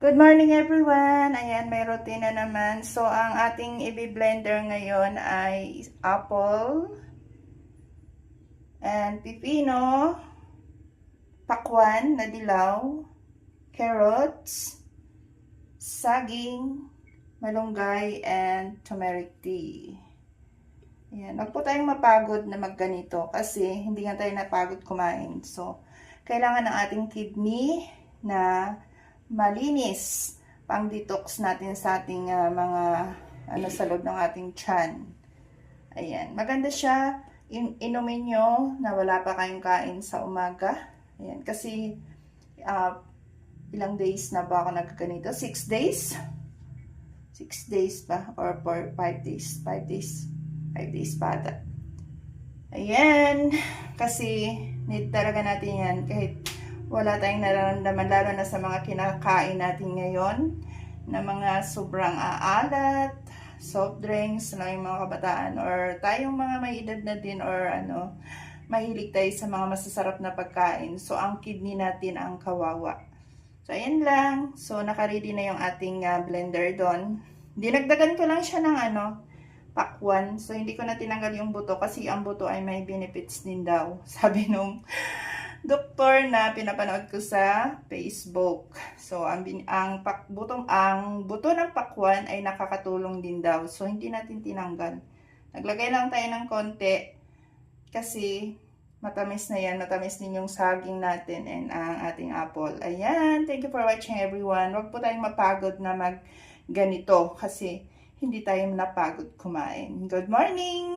Good morning everyone! Ayan, may routine na naman. So, ang ating i-blender ngayon ay apple and pipino, pakwan na dilaw, carrots, saging, malunggay, and turmeric tea. Ayan, wag po tayong mapagod na magganito kasi hindi nga tayo napagod kumain. So, kailangan ng ating kidney na malinis pang detox natin sa ating mga sa loob ng ating tiyan. Ayan, maganda siya inumin nyo na wala pa kayong kain sa umaga. Ayan, kasi ilang days na ba ako nagganito? 6 days? 6 days pa or 5 days? 5 days. 5 days pa ata. Ayan, kasi need talaga natin yan kahit wala tayong nararamdaman, lalo na sa mga kinakain natin ngayon na mga sobrang aalat, soft drinks na yung mga kabataan or tayong mga may edad na din or mahilig tayo sa mga masasarap na pagkain. So, ang kidney natin ang kawawa. So, ayan lang. So, naka-ready na yung ating blender doon. Dinagdagan ko lang siya ng pakwan. So, hindi ko na tinanggal yung buto kasi ang buto ay may benefits din daw. Sabi nung doktor na pinapanood ko sa Facebook. So, ang buto ng pakwan ay nakakatulong din daw. So, hindi natin tinanggal. Naglagay lang tayo ng konti kasi matamis na yan. Matamis din yung saging natin and ang ating apple. Ayan. Thank you for watching everyone. Huwag po tayong mapagod na ganito kasi hindi tayo napagod kumain. Good morning!